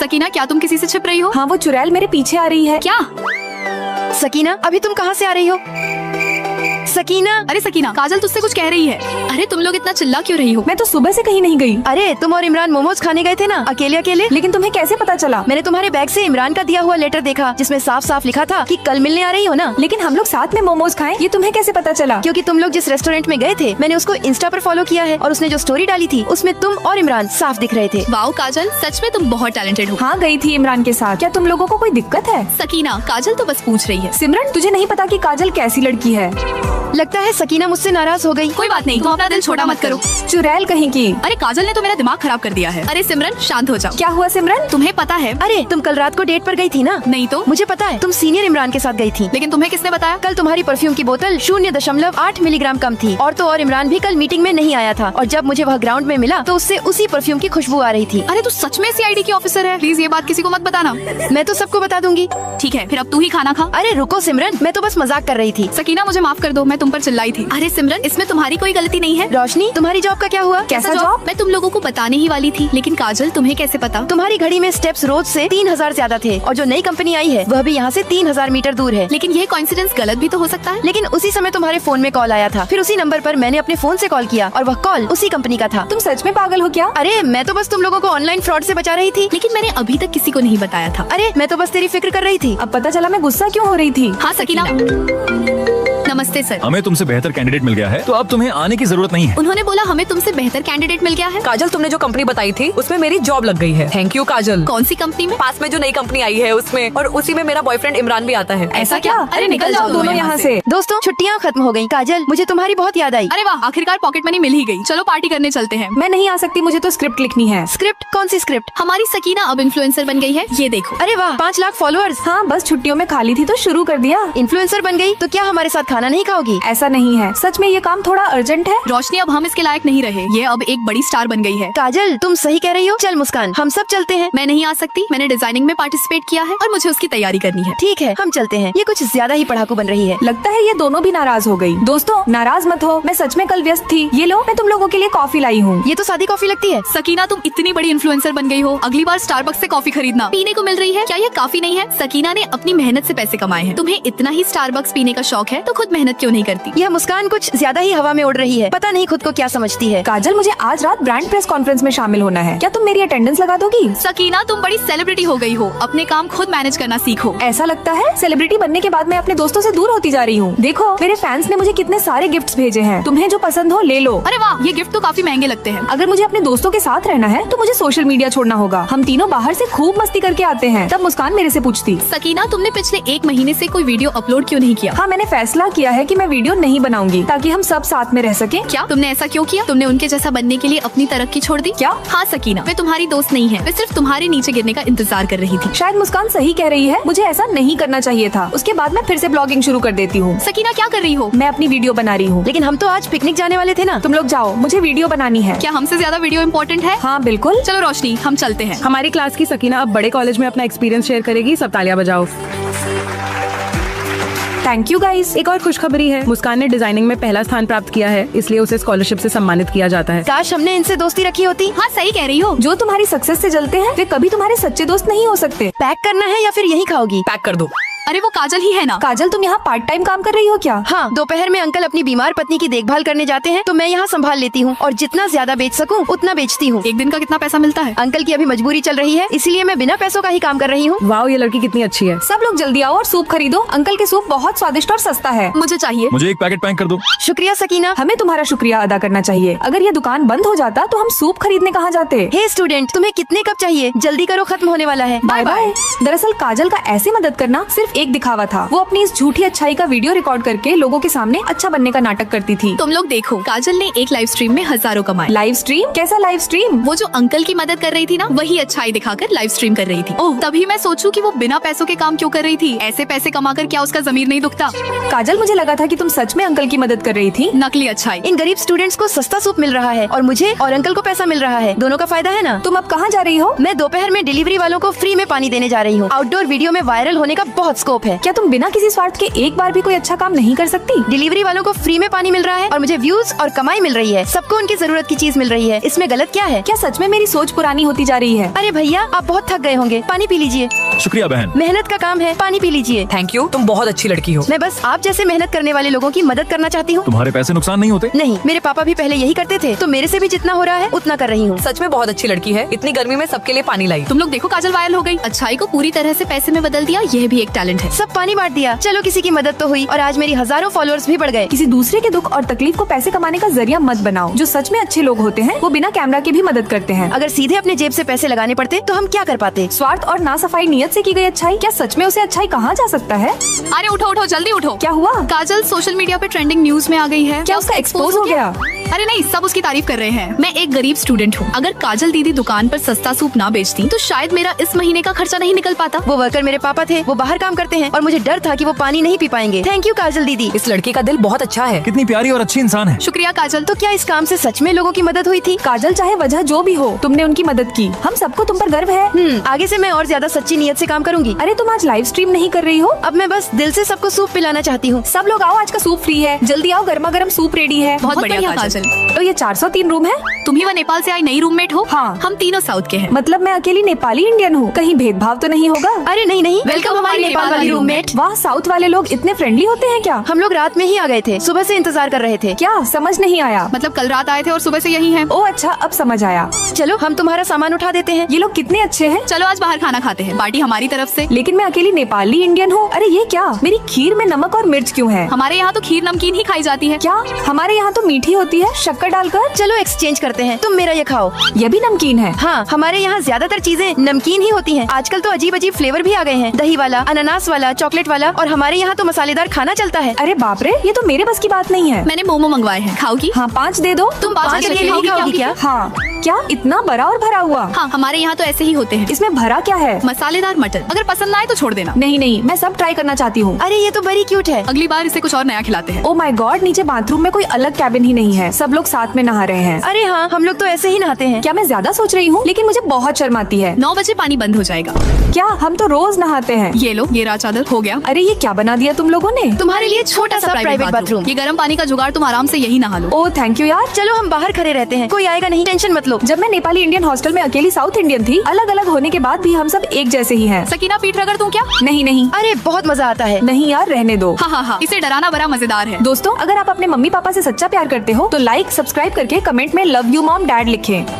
सकीना, क्या तुम किसी से छिप रही हो? हाँ, वो चुड़ैल मेरे पीछे आ रही है। क्या? सकीना, अभी तुम कहाँ से आ रही हो? सकीना। अरे सकीना, काजल तुझसे कुछ कह रही है। अरे तुम लोग इतना चिल्ला क्यों रही हो? मैं तो सुबह से कहीं नहीं गई। अरे तुम और इमरान मोमोज खाने गए थे ना, अकेले अकेले। लेकिन तुम्हें कैसे पता चला? मैंने तुम्हारे बैग से इमरान का दिया हुआ लेटर देखा, जिसमें साफ साफ लिखा था कि कल मिलने आ रही हो ना। लेकिन हम लोग साथ में मोमोज खाएं, ये तुम्हें कैसे पता चला? क्योंकि तुम लोग जिस रेस्टोरेंट में गए थे, मैंने उसको इंस्टा पर फॉलो किया है और उसने जो स्टोरी डाली थी उसमें तुम और इमरान साफ दिख रहे थे। वाओ काजल, सच में तुम बहुत टैलेंटेड हो। हाँ, गई थी इमरान के साथ। क्या तुम लोगों को कोई दिक्कत है? सकीना, काजल तो बस पूछ रही है। सिमरन, तुझे नहीं पता कि काजल कैसी लड़की है? लगता है सकीना मुझसे नाराज हो गई। कोई बात नहीं, तुम अपना दिल छोटा मत करो। चुड़ैल कहीं की। अरे काजल ने तो मेरा दिमाग खराब कर दिया है। अरे सिमरन, शांत हो जाओ। क्या हुआ सिमरन? तुम्हें पता है? अरे तुम कल रात को डेट पर गई थी ना? नहीं तो। मुझे पता है, तुम सीनियर इमरान के साथ गई थी। लेकिन तुम्हें किसने बताया? कल तुम्हारी परफ्यूम की बोतल 0.8 मिलीग्राम कम थी। और तो और इमरान भी कल मीटिंग में नहीं आया था, और जब मुझे वह ग्राउंड में मिला तो उससे उसी परफ्यूम की खुशबू आ रही थी। अरे तू सच में सीआईडी की ऑफिसर है? प्लीज ये बात किसी को मत बताना। मैं तो सबको बता दूंगी। ठीक है, फिर अब तू ही खाना खा। अरे रुको सिमरन, मैं तो बस मजाक कर रही थी। सकीना, मुझे माफ कर दो, मैं तुम पर चिल्लाई थी। अरे सिमरन, इसमें तुम्हारी कोई गलती नहीं है। रोशनी, तुम्हारी जॉब का क्या हुआ? कैसा जॉब? मैं तुम लोगों को बताने ही वाली थी, लेकिन काजल तुम्हें कैसे पता? तुम्हारी घड़ी में स्टेप्स रोज से 3000 ज्यादा थे, और जो नई कंपनी आई है वह भी यहाँ से 3000 मीटर दूर है। लेकिन ये कोइंसिडेंस गलत भी तो हो सकता है। लेकिन उसी समय तुम्हारे फोन में कॉल आया था, फिर उसी नंबर पर मैंने अपने फोन से कॉल किया और वह कॉल उसी कंपनी का था। तुम सच में पागल हो क्या? अरे मैं तो बस तुम लोगों को ऑनलाइन फ्रॉड से बचा रही थी। लेकिन मैंने अभी तक किसी को नहीं बताया था। अरे मैं तो बस तेरी फिक्र कर रही थी। अब पता चला मैं गुस्सा क्यों हो रही थी। हाँ सकीना। नमस्ते सर। हमें तुमसे बेहतर कैंडिडेट मिल गया है, तो अब तुम्हें आने की जरूरत नहीं है। उन्होंने बोला हमें तुमसे बेहतर कैंडिडेट मिल गया है। काजल, तुमने जो कंपनी बताई थी उसमें मेरी जॉब लग गई है। थैंक यू काजल। कौन सी कंपनी में? पास में जो नई कंपनी आई है उसमें, और उसी में मेरा बॉयफ्रेंड इमरान भी आता है। ऐसा क्या? अरे निकल जाओ दोनों यहाँ से। दोस्तों, छुट्टियाँ खत्म हो गयी। काजल, मुझे तुम्हारी बहुत याद आई। अरे वाह, आखिरकार पॉकेट मनी मिल ही गई। चलो पार्टी करने चलते हैं। मैं नहीं आ सकती, मुझे तो स्क्रिप्ट लिखनी है। स्क्रिप्ट? कौन सी स्क्रिप्ट? हमारी सकीना अब इन्फ्लुएंसर बन गई है, ये देखो। अरे वाह, 5 लाख फॉलोअर्स। हाँ, बस छुट्टियों में खाली थी तो शुरू कर दिया। इन्फ्लुएंसर बन गई तो क्या हमारे साथ खाना नहीं खाओगी? ऐसा नहीं है, सच में ये काम थोड़ा अर्जेंट है। रोशनी, अब हम इसके लायक नहीं रहे। ये अब एक बड़ी स्टार बन गई है। काजल, तुम सही कह रही हो। चल मुस्कान, हम सब चलते हैं। मैं नहीं आ सकती, मैंने डिजाइनिंग में पार्टिसिपेट किया है और मुझे उसकी तैयारी करनी है। ठीक है, हम चलते हैं। ये कुछ ज्यादा ही पढ़ाकू बन रही है। लगता है ये दोनों भी नाराज हो गई। दोस्तों, नाराज मत हो, मैं सच में कल व्यस्त थी। ये लो, मैं तुम लोगों के लिए कॉफी लाई हूँ। ये तो सादी कॉफी लगती है। सकीना, तुम इतनी बड़ी इन्फ्लुएंसर बन गई हो, अगली बार स्टारबक्स से कॉफी खरीदना। पीने को मिल रही है, क्या ये काफी नहीं है? सकीना ने अपनी मेहनत से पैसे कमाए हैं। तुम्हें इतना ही स्टारबक्स पीने का शौक है तो खुद मेहनत क्यों नहीं करती? यह मुस्कान कुछ ज्यादा ही हवा में उड़ रही है, पता नहीं खुद को क्या समझती है। काजल, मुझे आज रात ब्रांड प्रेस कॉन्फ्रेंस में शामिल होना है। क्या तुम मेरी अटेंडेंस लगा दोगी? सकीना, तुम बड़ी सेलिब्रिटी हो गई हो, अपने काम खुद मैनेज करना सीखो। ऐसा लगता है सेलिब्रिटी बनने के बाद मैं अपने दोस्तों से दूर होती जा रही हूँ। देखो, मेरे फैंस ने मुझे कितने सारे गिफ्ट्स भेजे हैं। तुम्हें जो पसंद हो ले लो। अरे वाह, ये गिफ्ट तो काफी महंगे लगते हैं। अगर मुझे अपने दोस्तों के साथ रहना है तो मुझे सोशल मीडिया छोड़ना होगा। हम तीनों बाहर से खूब मस्ती करके आते हैं। तब मुस्कान मेरे से पूछती, सकीना, तुमने पिछले 1 महीने से कोई वीडियो अपलोड क्यों नहीं किया? हाँ, मैंने फैसला किया है कि मैं वीडियो नहीं बनाऊंगी ताकि हम सब साथ में रह सके। क्या तुमने ऐसा क्यों किया? तुमने उनके जैसा बनने के लिए अपनी तरक्की छोड़ दी क्या? हाँ सकीना, वे तुम्हारी दोस्त नहीं है, वे सिर्फ तुम्हारे नीचे गिरने का इंतजार कर रही थी। शायद मुस्कान सही कह रही है, मुझे ऐसा नहीं करना चाहिए था। उसके बाद मैं फिर से ब्लॉगिंग शुरू कर देती हूँ। सकीना, क्या कर रही हो? मैं अपनी वीडियो बना रही हूँ। लेकिन हम तो आज पिकनिक जाने वाले थे ना। तुम लोग जाओ, मुझे वीडियो बनानी है। क्या हमसे ज्यादा वीडियो इम्पोर्टेंट है? हाँ बिल्कुल। चलो रोशनी, हम चलते हैं। हमारी क्लास की सकीना अब बड़े कॉलेज में अपना एक्सपीरियंस शेयर करेगी। सब तालियां बजाओ। Thank you guys. एक और खुशखबरी है, मुस्कान ने डिजाइनिंग में पहला स्थान प्राप्त किया है, इसलिए उसे स्कॉलरशिप से सम्मानित किया जाता है। काश हमने इनसे दोस्ती रखी होती। हाँ सही कह रही हो। जो तुम्हारी सक्सेस से जलते हैं वे कभी तुम्हारे सच्चे दोस्त नहीं हो सकते। पैक करना है या फिर यही खाओगी? पैक कर दो। अरे वो काजल ही है ना? काजल, तुम यहाँ पार्ट टाइम काम कर रही हो क्या? हाँ, दोपहर में अंकल अपनी बीमार पत्नी की देखभाल करने जाते हैं तो मैं यहाँ संभाल लेती हूँ, और जितना ज्यादा बेच सकूँ उतना बेचती हूँ। एक दिन का कितना पैसा मिलता है? अंकल की अभी मजबूरी चल रही है, इसलिए मैं बिना पैसों का ही काम कर रही हूँ। वाओ, ये लड़की कितनी अच्छी है। सब लोग जल्दी आओ और सूप खरीदो। अंकल के सूप बहुत स्वादिष्ट और सस्ता है। मुझे चाहिए। मुझे एक पैकेट पैक कर दो। शुक्रिया सकीना। हमें तुम्हारा शुक्रिया अदा करना चाहिए। अगर ये दुकान बंद हो जाता तो हम सूप खरीदने कहाँ जाते? हे स्टूडेंट, तुम्हें कितने कप चाहिए? जल्दी करो, खत्म होने वाला है। Bye bye. दरअसल काजल का ऐसे मदद करना सिर्फ एक दिखावा था। वो अपनी इस झूठी अच्छाई का वीडियो रिकॉर्ड करके लोगों के सामने अच्छा बनने का नाटक करती थी। तुम लोग देखो, काजल ने एक लाइव स्ट्रीम में हजारों कमाए। Live stream? कैसा लाइव स्ट्रीम? वो जो अंकल की मदद कर रही थी ना, वही अच्छाई दिखाकर लाइव स्ट्रीम कर रही थी। ओह, तभी मैं सोचूं कि वो बिना पैसों के काम क्यों कर रही थी। ऐसे पैसे कमाकर क्या उसका जमीर नहीं दुखता? काजल, मुझे लगा था कि तुम सच में अंकल की मदद कर रही थी। नकली अच्छाई। इन गरीब स्टूडेंट्स को सस्ता सूप मिल रहा है और मुझे और अंकल को पैसा मिल रहा है। दोनों का फायदा है ना। तुम अब कहाँ जा रही हो? मैं दोपहर में डिलीवरी वालों को फ्री में पानी देने जा रही हूँ। आउटडोर वीडियो में वायरल होने का बहुत स्कोप है। क्या तुम बिना किसी स्वार्थ के एक बार भी कोई अच्छा काम नहीं कर सकती? डिलीवरी वालों को फ्री में पानी मिल रहा है और मुझे व्यूज और कमाई मिल रही है। सबको उनकी जरूरत की चीज मिल रही है, इसमें गलत क्या है? क्या सच में मेरी सोच पुरानी होती जा रही है? अरे भैया, आप बहुत थक गए होंगे, पानी पी लीजिए। शुक्रिया बहन। मेहनत का काम है, पानी पी लीजिए। थैंक यू, तुम बहुत अच्छी लड़की हो। मैं बस आप जैसे मेहनत करने वाले लोगों की मदद करना चाहती हूँ। तुम्हारे पैसे नुकसान नहीं होते? नहीं, मेरे पापा भी पहले यही करते थे, तो मेरे से भी जितना हो रहा है उतना कर रही हूँ। सच में बहुत अच्छी लड़की है, इतनी गर्मी में सबके लिए पानी लाई। तुम लोग देखो, काजल वायरल हो गई। अच्छाई को पूरी तरह से पैसे में बदल दिया, यह भी एक टैलेंट है। सब पानी बांट दिया, चलो किसी की मदद तो हुई और आज मेरी हजारों फॉलोअर्स भी बढ़ गए। किसी दूसरे के दुख और तकलीफ को पैसे कमाने का जरिया मत बनाओ। जो सच में अच्छे लोग होते हैं वो बिना कैमरा के भी मदद करते हैं। अगर सीधे अपने जेब से पैसे लगाने पड़ते तो हम क्या कर पाते? स्वार्थ और नासफाई नियत से की गई अच्छाई, क्या सच में उसे अच्छाई कहा जा सकता है? अरे उठो उठो, जल्दी उठो। क्या हुआ? काजल सोशल मीडिया पे ट्रेंडिंग न्यूज में आ गई है। क्या उसका एक्सपोज हो गया? अरे नहीं, सब उसकी तारीफ कर रहे हैं। मैं एक गरीब स्टूडेंट हूँ। अगर काजल दीदी दुकान पर सस्ता सूप ना बेचती तो शायद मेरा इस महीने का खर्चा नहीं निकल पाता। वो वर्कर मेरे पापा थे, वो बाहर काम करते हैं और मुझे डर था कि वो पानी नहीं पी पाएंगे। थैंक यू काजल दीदी। इस लड़की का दिल बहुत अच्छा है। कितनी प्यारी और अच्छी इंसान है। शुक्रिया काजल। तो क्या इस काम से सच में लोगों की मदद हुई थी? काजल, चाहे वजह जो भी हो, तुमने उनकी मदद की। हम सबको तुम पर गर्व है। आगे से मैं और ज्यादा सच्ची नियत से काम करूंगी। अरे तुम आज लाइव स्ट्रीम नहीं कर रही हो? अब मैं बस दिल से सबको सूप पिलाना चाहती हूँ। सब लोग आओ, आज का सूप फ्री है। जल्दी आओ, गर्मा गर्म सूप रेडी है। बहुत बढ़िया काजल। तो ये 403 रूम है? तुम ही वो नेपाल से आई नई रूममेट हो? हाँ। हम तीनों साउथ के हैं। मतलब मैं अकेली नेपाली इंडियन हूँ? कहीं भेदभाव तो नहीं होगा? अरे नहीं नहीं, वेलकम हमारी नेपाल वाली रूममेट। वाह, साउथ वाले लोग इतने फ्रेंडली होते हैं क्या? हम लोग रात में ही आ गए थे, सुबह से इंतजार कर रहे थे। क्या समझ नहीं आया? मतलब कल रात आए थे और सुबह से यही हैं। ओ अच्छा, अब समझ आया। चलो हम तुम्हारा सामान उठा देते हैं। ये लोग कितने अच्छे हैं। चलो आज बाहर खाना खाते हैं, पार्टी हमारी तरफ से। लेकिन मैं अकेली नेपाली इंडियन हूँ। अरे ये क्या, मेरी खीर में नमक और मिर्च क्यों है? हमारे यहाँ तो खीर नमकीन ही खाई जाती है। क्या हमारे यहाँ तो मीठी होती है शक्कर डालकर? चलो एक्सचेंज करते हैं, तुम मेरा ये खाओ। ये भी नमकीन है? हाँ, हमारे यहाँ ज्यादातर चीजें नमकीन ही होती हैं। आजकल तो अजीब अजीब फ्लेवर भी आ गए हैं, दही वाला, अनानास वाला, चॉकलेट वाला, और हमारे यहाँ तो मसालेदार खाना चलता है। अरे बाप रे, ये तो मेरे बस की बात नहीं है। मैंने मोमो मंगवाए हैं, खाओगी? हाँ 5 दे दो। तुम 5 पाँच के लिए अकेले खाओगी खाओगी क्या? क्या? हाँ, क्या इतना बड़ा और भरा हुआ? हाँ, हमारे यहाँ तो ऐसे ही होते हैं। इसमें भरा क्या है? मसालेदार मटर। अगर पसंद ना आए तो छोड़ देना। नहीं नहीं, मैं सब ट्राई करना चाहती हूँ। अरे ये तो बड़ी क्यूट है। अगली बार इसे कुछ और नया खिलाते हैं। ओ माय गॉड, नीचे बाथरूम में कोई अलग कैबिन ही नहीं है, सब लोग साथ में नहा रहे हैं। अरे हाँ, हम लोग तो ऐसे ही नहाते हैं। क्या मैं ज्यादा सोच रही हूँ? लेकिन मुझे बहुत शर्म आती है। 9 बजे पानी बंद हो जाएगा। क्या हम तो रोज नहाते हैं? ये लो, ये रहा चादर। हो गया। अरे ये क्या बना दिया तुम लोगों ने? तुम्हारे लिए छोटा सा प्राइवेट बाथरूम। ये गर्म पानी का जुगाड़, तुम आराम से यही नहा लो। ओ थैंक यू यार। चलो हम बाहर खड़े रहते हैं, कोई आएगा नहीं, टेंशन मत लो। जब मैं नेपाली इंडियन हॉस्टल में अकेली साउथ इंडियन थी, अलग अलग होने के बाद भी हम सब एक जैसे ही हैं। सकीना पीठ रगड़ दूं क्या? नहीं नहीं अरे बहुत मजा आता है। नहीं यार, रहने दो। हाँ हाँ हाँ, इसे डराना बड़ा मजेदार है। दोस्तों, अगर आप अपने मम्मी पापा से सच्चा प्यार करते हो तो लाइक सब्सक्राइब करके कमेंट में लव यू मॉम डैड लिखें।